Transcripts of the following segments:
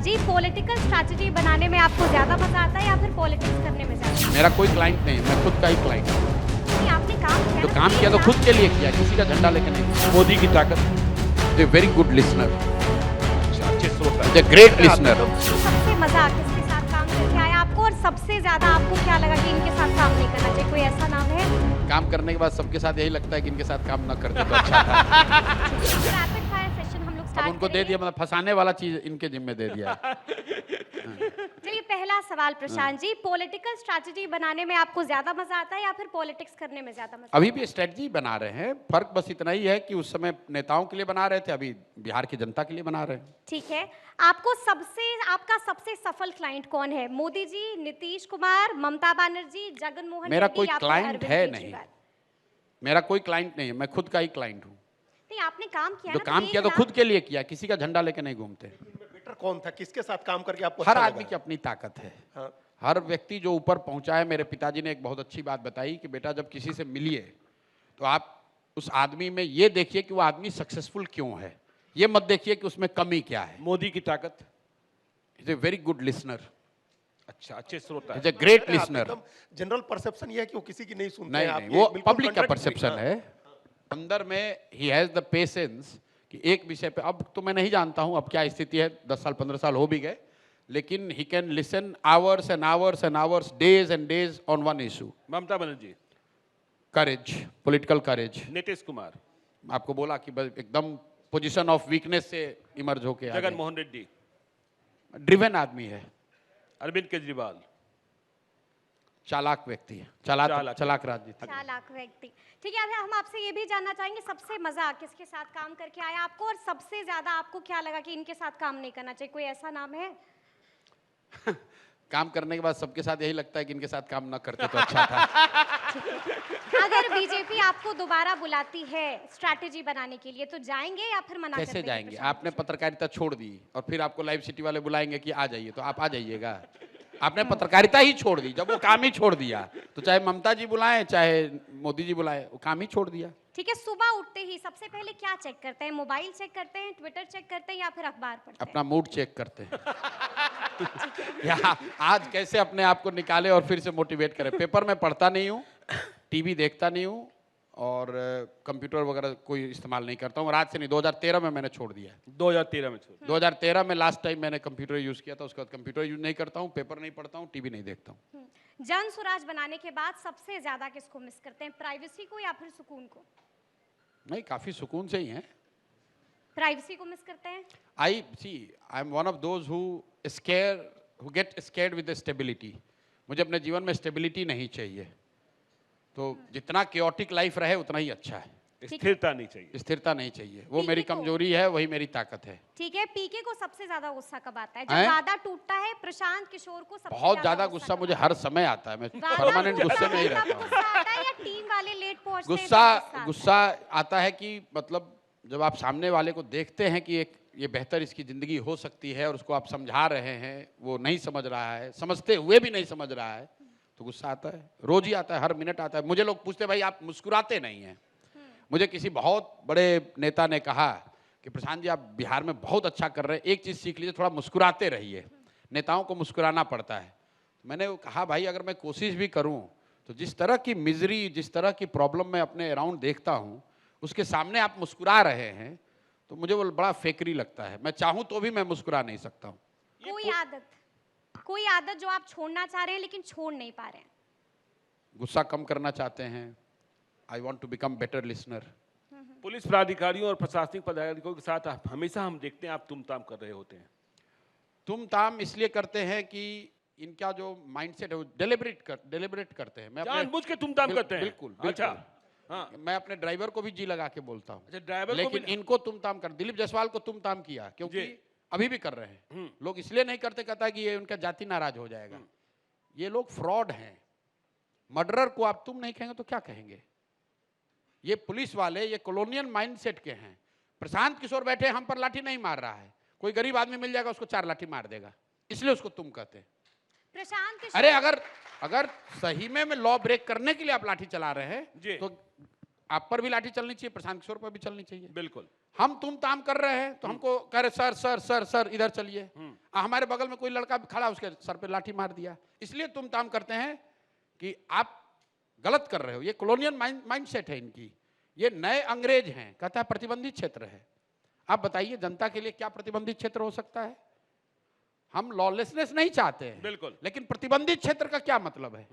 जी, political strategy बनाने में आपको ज्यादा मजा आता है या फिर पॉलिटिक्स करने में ज्यादा? मेरा कोई क्लाइंट नहीं है, मैं खुद का ही क्लाइंट हूँ। नहीं, आपने काम किया तो ना, काम किया तो खुद के लिए किया, किसी का झंडा लेके नहीं। मोदी की ताकत, ए वेरी गुड लिसनर, अच्छे श्रोता, ए ग्रेट लिसनर। तो सबसे मजा किसके साथ काम करके आया आपको, और सबसे ज्यादा आपको क्या लगा कि इनके साथ काम नहीं करना चाहिए? कोई ऐसा नाम है? काम करने के बाद सबके साथ यही लगता है कि इनके साथ काम ना करते तो अच्छा था। रैपिड फायर सेशन हम लोग अब स्टार्ट उनको दे दिया, मतलब फंसाने वाला चीज इनके जिम्मे दे दिया है। चलिए, पहला सवाल प्रशांत जी, पॉलिटिकल स्ट्रैटेजी बनाने में आपको ज्यादा मजा आता है या फिर पॉलिटिक्स करने में ज्यादा मजा? अभी भी स्ट्रेटजी बना रहे हैं, फर्क बस इतना ही है कि उस समय नेताओं के लिए बना रहे थे, अभी बिहार की जनता के लिए बना रहे हैं। ठीक है, आपका सबसे सफल क्लाइंट कौन है? मोदी जी, नीतीश कुमार, ममता बनर्जी, जगन मोहन मेरा रेड्डी कोई या फिर क्लाइंट अरविंद है केजरीवाल? नहीं, मेरा कोई क्लाइंट नहीं है, मैं खुद का ही क्लाइंट हूँ। नहीं, आपने काम किया जो ना, काम किया तो खुद के लिए किया, किसी का झंडा लेके नहीं घूमते। बेटर कौन था, किसके साथ काम करके आपको हर अच्छा आदमी लगा? की अपनी ताकत है। हाँ। हर व्यक्ति जो ऊपर पहुंचा है, मेरे पिताजी ने एक बहुत अच्छी बात बताई कि बेटा जब किसी से मिलिए तो आप उस आदमी में ये देखिए कि वो आदमी सक्सेसफुल क्यों है, ये मत देखिए कि उसमें कमी क्या है। मोदी की ताकत, is a very good listener, अच्छा अच्छे श्रोता, इज ए ग्रेट आप लिसनर। एकदम जनरल परसेप्शन ये है कि वो किसी की नहीं सुनते नहीं हैं, आप नहीं, ये वो बिल्कुल पब्लिक का contradictory, परसेप्शन हाँ। है। अंदर में ही हैज द पेशेंस कि एक विषय पे, अब तो मैं नहीं जानता हूं अब क्या स्थिति है, 10 साल 15 साल हो भी गए, लेकिन he can listen hours and hours and hours, days and days on one issue. Mamata Banerjee, courage, political courage. Nitish Kumar, आपको बोला कि बस एकदम पोजीशन ऑफ वीकनेस से इमर्ज होके आ जगन गए। मोहन रेड्डी, ड्रिवन आदमी है, अरविंद केजरीवाल, चालाक व्यक्ति है, चालाक राजनीति। 4 लाख व्यक्ति। ठीक है, हम आपसे ये भी जानना चाहेंगे, सबसे मजा किसके साथ काम करके आया आपको, और सबसे ज्यादा आपको क्या लगा कि इनके साथ काम नहीं करना चाहिए? कोई ऐसा नाम है? काम करने के बाद सबके साथ यही लगता है कि इनके साथ काम ना करते तो अच्छा था। अगर बीजेपी आपको दोबारा बुलाती है स्ट्रैटेजी बनाने के लिए तो जाएंगे या फिर मना कर कैसे देंगे? जाएंगे? प्रशांत आपने पत्रकारिता छोड़ दी और फिर आपको लाइव सिटी वाले बुलाएंगे कि आ जाइए, तो आप आ जाइएगा? आपने पत्रकारिता ही छोड़ दी, जब वो काम ही छोड़ दिया, तो चाहे ममता जी बुलाएं चाहे मोदी जी बुलाएं, वो काम ही छोड़ दिया। ठीक है, सुबह उठते ही सबसे पहले क्या चेक करते हैं? मोबाइल चेक करते हैं, ट्विटर चेक करते हैं या फिर अखबार पढ़ते हैं? अपना मूड चेक करते हैं या आज कैसे अपने आप को निकाले और फिर से मोटिवेट करें। पेपर में पढ़ता नहीं हूँ, टीवी देखता नहीं हूँ और कंप्यूटर वगैरह कोई इस्तेमाल नहीं करता हूँ। आज से नहीं, 2013 में मैंने छोड़ दिया। 2013 में छोड़। 2013 में लास्ट टाइम मैंने कंप्यूटर यूज़ किया था, उसके बाद कंप्यूटर यूज़ नहीं करता हूँ, पेपर नहीं पढ़ता हूँ, टीवी नहीं देखता हूँ। जन स्वराज बनाने के बाद सबसे ज्यादा किसको मिस करते हैं? प्राइवेसी को या फिर सुकून को? नहीं, काफ़ी सुकून से ही हैं। प्राइवेसी को मिस करते हैं? I am one of those who get scared with the stability. मुझे अपने जीवन में स्टेबिलिटी नहीं चाहिए, तो जितना क्योटिक लाइफ रहे उतना ही अच्छा है। स्थिरता नहीं चाहिए, स्थिरता नहीं चाहिए, वो पीके मेरी को- कमजोरी है, वही मेरी ताकत है। ठीक है, पीके को सबसे ज्यादा गुस्सा कब आता है? हैं? जब वादा टूटता है। प्रशांत किशोर को सबसे बहुत ज्यादा गुस्सा कब मुझे हर समय आता है, मैं वादा परमानेंट टूटता गुस्से में ही है तब रहता हूँ। गुस्सा आता है या टीम वाले लेट पहुंचते हैं गुस्सा तब आता है? गुस्सा आता है कि मतलब जब आप सामने वाले को देखते हैं कि एक ये बेहतर इसकी ज़िंदगी हो सकती है और उसको आप समझा रहे हैं, वो नहीं समझ रहा है, समझते हुए भी नहीं समझ रहा है, तो गुस्सा आता है। रोज ही आता है, हर मिनट आता है। मुझे लोग पूछते हैं भाई आप मुस्कुराते नहीं हैं। मुझे किसी बहुत बड़े नेता ने कहा कि प्रशांत जी आप बिहार में बहुत अच्छा कर रहे हैं, एक चीज़ सीख लीजिए, थोड़ा मुस्कुराते रहिए। नेताओं को मुस्कुराना पड़ता है। मैंने कहा भाई अगर मैं कोशिश भी करूं तो जिस तरह की मिजरी, जिस तरह की प्रॉब्लम मैं अपने अराउंड देखता हूं, उसके सामने आप मुस्कुरा रहे हैं तो मुझे वो बड़ा फेकरी लगता है। मैं चाहूं तो भी मैं मुस्कुरा नहीं सकता हूं। कोई आदत जो आप छोड़ना चाह रहे हैं लेकिन छोड़ नहीं पा रहे हैं? गुस्सा कम करना चाहते हैं। I want to become better listener. पुलिस पदाधिकारियों और प्रशासनिक पदाधिकारियों के साथ आप हमेशा हम देखते हैं आप तुम-ताम कर रहे होते हैं। तुम ताम इसलिए करते हैं कि इनका जो माइंडसेट है वो डेलिबरेट करते हैं। मैं जानबूझ के तुम-ताम करते हैं। बिल्कुल अच्छा, बिल्कुल। हाँ। मैं अपने ड्राइवर को भी जी लगा के बोलता हूँ। अच्छा, ड्राइवर को लेकिन भी- इनको तुम ताम कर, दिलीप जायसवाल को तुम ताम किया क्योंकि जी। अभी भी कर रहे हैं लोग, इसलिए नहीं करते, कहता है कि ये उनका जाति नाराज हो जाएगा। ये लोग फ्रॉड हैं। मर्डरर को आप तुम नहीं कहेंगे तो क्या कहेंगे? ये पुलिस वाले ये कॉलोनियल माइंडसेट के हैं। प्रशांत किशोर बैठे हम पर लाठी नहीं मार रहा है, कोई गरीब आदमी मिल जाएगा उसको 4 लाठी मार देगा, इसलिए उसको तुम कहते हैं। प्रशांत किशोर अरे अगर सही में लॉ ब्रेक करने के लिए आप लाठी चला रहे हैं जी। तो आप पर भी लाठी चलनी चाहिए, प्रशांत किशोर पर भी चलनी चाहिए। बिल्कुल। हम तुम ताम कर रहे हैं तो हमको कह रहे सर सर सर सर इधर चलिए, हमारे बगल में कोई लड़का खड़ा उसके सर पे लाठी मार दिया। इसलिए तुम ताम करते हैं कि आप गलत कर रहे हो। ये कॉलोनियल माइंडसेट है इनकी। ये नए अंग्रेज हैं, कहता है प्रतिबंधित क्षेत्र है। आप बताइए जनता के लिए क्या प्रतिबंधित क्षेत्र हो सकता है? हम लॉलेसनेस नहीं चाहते हैं, बिल्कुल। लेकिन प्रतिबंधित क्षेत्र का क्या मतलब है?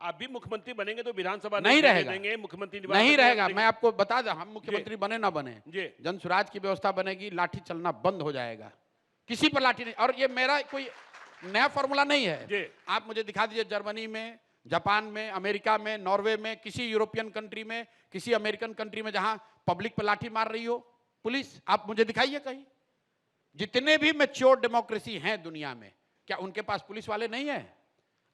आप भी मुख्यमंत्री बनेंगे तो विधानसभा नहीं रहेगा, देंगे, मुख्यमंत्री निवास नहीं पर रहेगा। देंगे। मैं आपको बता दूं, हम मुख्यमंत्री बने ना बने, जी। जन सुराज की व्यवस्था बनेगी, लाठी चलना बंद हो जाएगा, किसी पर लाठी नहीं। और ये मेरा कोई नया फॉर्मूला नहीं जी। है। आप मुझे दिखा दीजिए जर्मनी में, जापान में, अमेरिका में, नॉर्वे में, किसी यूरोपियन कंट्री में, किसी अमेरिकन कंट्री में जहां पब्लिक पर लाठी मार रही हो पुलिस, आप मुझे दिखाइए कहीं। जितने भी मैच्योर डेमोक्रेसी हैं दुनिया में, क्या उनके पास पुलिस वाले नहीं है?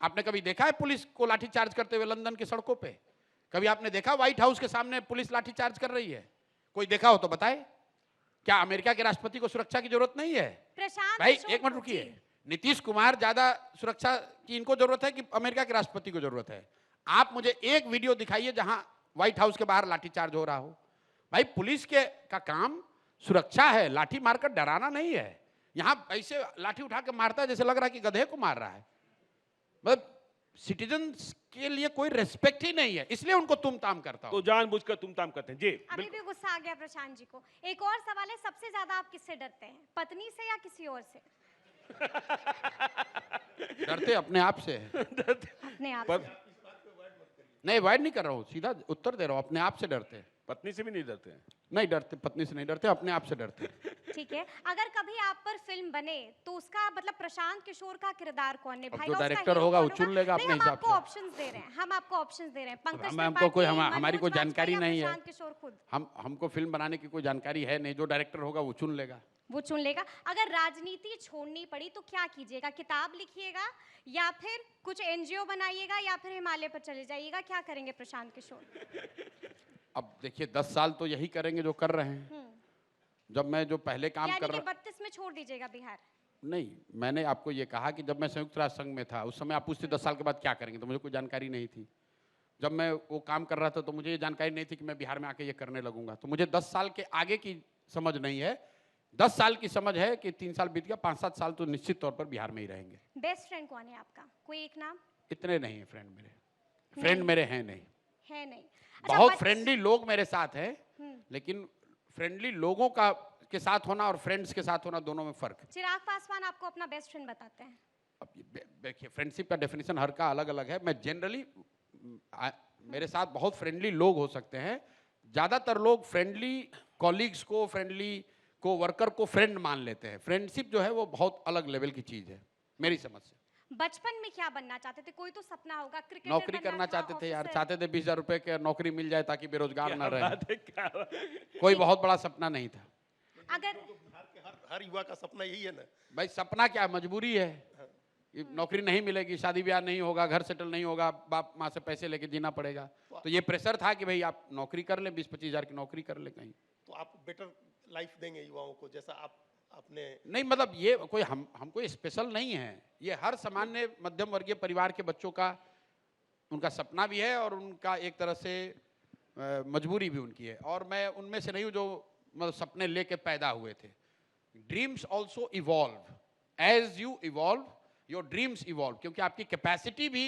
आपने कभी देखा है पुलिस को लाठी चार्ज करते हुए लंदन की सड़कों पे? कभी आपने देखा व्हाइट हाउस के सामने पुलिस लाठी चार्ज कर रही है? कोई देखा हो तो बताए। क्या अमेरिका के राष्ट्रपति को सुरक्षा की जरूरत नहीं है? प्रशांत भाई किशोर एक मिनट को- रुकिए, जी। नीतीश कुमार ज्यादा सुरक्षा की इनको जरूरत है कि अमेरिका के राष्ट्रपति को जरूरत है? आप मुझे एक वीडियो दिखाइए जहां व्हाइट हाउस के बाहर लाठीचार्ज हो रहा हो। भाई पुलिस के का काम सुरक्षा है, लाठी मारकर डराना नहीं है। यहां ऐसे लाठी उठा के मारता है जैसे लग रहा है कि गधे को मार रहा है। मतलब सिटीजन्स के लिए कोई रेस्पेक्ट ही नहीं है, इसलिए उनको तुम ताम करता तो हो। जानबूझकर तुम ताम करते हैं। जी अभी भी गुस्सा आ गया प्रशांत जी को। एक और सवाल है, सबसे ज्यादा आप किससे डरते हैं, पत्नी से या किसी और से? डरते अपने आप से हैं। अपने आप से। नहीं अवॉइड नहीं कर रहा हूँ, सीधा उत्तर दे रहा हूँ, अपने आप से डरते हैं। पत्नी से भी नहीं डरते हैं? नहीं डरते, पत्नी से नहीं डरते, अपने आप से डरते हैं। ठीक है, अगर कभी आप पर फिल्म बने तो उसका मतलब प्रशांत किशोर का किरदार कौन है? अब भाई जो उसका डायरेक्टर हीरो होगा कौन वो चुन लेगा नहीं, अपने हम हिसाब आपको से। ऑप्शंस दे रहे हैं, हम आपको ऑप्शंस दे रहे हैं। पंकज हमको त्रिपाठी, कोई हमारी कोई मनोज जानकारी वाजपेयी नहीं या है। प्रशांत किशोर खुद? हमको फिल्म बनाने की कोई जानकारी है नहीं। जो डायरेक्टर होगा वो चुन लेगा। वो चुन लेगा। अगर राजनीति छोड़नी पड़ी तो क्या कीजिएगा? किताब लिखिएगा या फिर कुछ एनजीओ बनाइएगा या फिर हिमालय पर चले जाइएगा? क्या करेंगे प्रशांत किशोर? अब देखिए 10 साल तो यही करेंगे जो कर रहे हैं। जब मैं जो पहले काम यानी कर कि रहा 32 में छोड़ दीजिएगा बिहार? नहीं, मैंने आपको ये कहा कि जब मैं संयुक्त राष्ट्र संघ में था उस समय आप पूछते 10 साल के बाद क्या करेंगे, तो मुझे कोई जानकारी नहीं थी। जब मैं वो काम कर रहा था तो मुझे ये जानकारी नहीं थी कि मैं बिहार में आके ये करने लगूंगा। तो मुझे 10 साल के आगे की समझ नहीं है। 10 साल की समझ है कि 3 साल बीत गया, 5-7 साल तो निश्चित तौर पर बिहार में ही रहेंगे। बेस्ट फ्रेंड कौन है आपका? कोई एक नाम? इतने नहीं है फ्रेंड मेरे, फ्रेंड मेरे हैं नहीं। है नहीं। बहुत फ्रेंडली लोग मेरे साथ हैं, हम्म। लेकिन फ्रेंडली लोगों का के साथ होना और फ्रेंड्स के साथ होना दोनों में फर्क है। चिराग पासवान आपको अपना बेस्ट फ्रेंड बताते हैं? अब देखिए फ्रेंडशिप का डेफिनेशन हर का अलग अलग है। मैं जनरली मेरे साथ बहुत फ्रेंडली लोग हो सकते हैं। ज़्यादातर लोग फ्रेंडली कॉलीग्स को, फ्रेंडली को वर्कर को फ्रेंड मान लेते हैं। फ्रेंडशिप जो है वो बहुत अलग लेवल की चीज़ है मेरी समझ से। बचपन में क्या बनना चाहते थे? कोई तो सपना होगा, क्रिकेटर नौकरी बनना करना था, चाहते थे यार, ऑफिसर। चाहते थे 20,000 रुपए के नौकरी मिल जाए ताकि बेरोजगार ना रहे। बात है, क्या बात है? कोई बहुत बड़ा सपना नहीं था अगर बिहार के हर युवा का सपना यही है ना। भाई। सपना क्या, मजबूरी है। ये नौकरी नहीं मिलेगी, शादी ब्याह नहीं होगा, घर सेटल नहीं होगा, बाप माँ से पैसे लेके जीना पड़ेगा। तो ये प्रेशर था कि भाई आप नौकरी कर ले, 20-25 हजार की नौकरी कर ले कहीं। तो आप बेटर लाइफ देंगे युवाओं को, जैसा आपने नहीं मतलब ये कोई हम कोई स्पेशल नहीं है। ये हर सामान्य मध्यम वर्गीय परिवार के बच्चों का उनका सपना भी है और उनका एक तरह से मजबूरी भी उनकी है। और मैं उनमें से नहीं हूँ जो मतलब सपने लेके पैदा हुए थे। Dreams also evolve, as you evolve your dreams evolve. क्योंकि आपकी कैपेसिटी भी,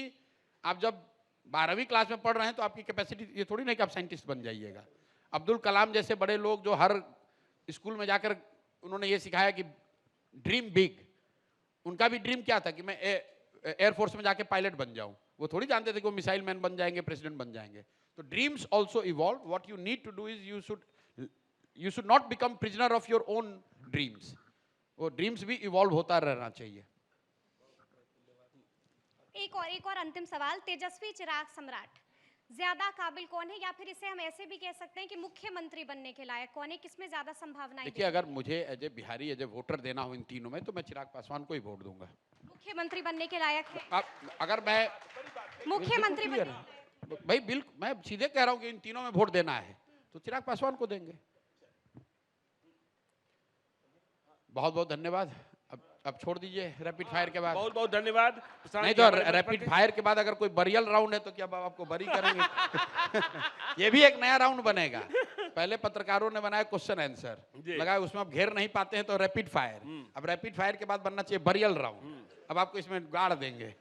आप जब 12वीं क्लास में पढ़ रहे हैं तो आपकी कैपेसिटी ये थोड़ी नहीं कि आप साइंटिस्ट बन जाइएगा। अब्दुल कलाम जैसे बड़े लोग जो हर स्कूल में जाकर उन्होंने ये सिखाया कि ड्रीम बिग, उनका भी ड्रीम क्या था कि मैं एयरफोर्स में जाके पायलट बन जाऊं। वो थोड़ी जानते थे कि वो मिसाइल मैन बन जाएंगे, प्रेसिडेंट बन जाएंगे। तो dreams also evolve. What you need to do is you should not become prisoner of your own dreams. वो ड्रीम्स भी इवॉल्व होता रहना चाहिए। एक और अंतिम सवाल, तेजस्वी चिराग सम्राट ज्यादा काबिल कौन है, या फिर इसे हम ऐसे भी कह सकते हैं कि मुख्यमंत्री बनने के लायक कौन है? किसमें ज्यादा संभावनाएं? देखिए अगर मुझे as a Bihari, as a voter देना हो इन तीनों में तो मैं चिराग पासवान को ही वोट दूंगा। मुख्यमंत्री बनने के लायक है? अब अगर मैं मुख्यमंत्री बिल्कुल बनने clear है। भाई बिल्कुल मैं सीधे कह रहा हूं कि इन तीनों में वोट देना है तो चिराग पासवान को देंगे। बहुत बहुत धन्यवाद। अब छोड़ दीजिए रैपिड फायर के बाद। बहुत बहुत धन्यवाद प्रशांत नहीं जी, तो हमारे रैपिड फायर के बाद अगर कोई बरियल राउंड है तो क्या आपको बरी करेंगे? ये भी एक नया राउंड बनेगा। पहले पत्रकारों ने बनाया क्वेश्चन आंसर, जी। लगा उसमें आप घेर नहीं पाते हैं तो रैपिड फायर। अब रैपिड फायर के बाद बनना चाहिए बरियल राउंड। अब आपको इसमें गाड़ देंगे।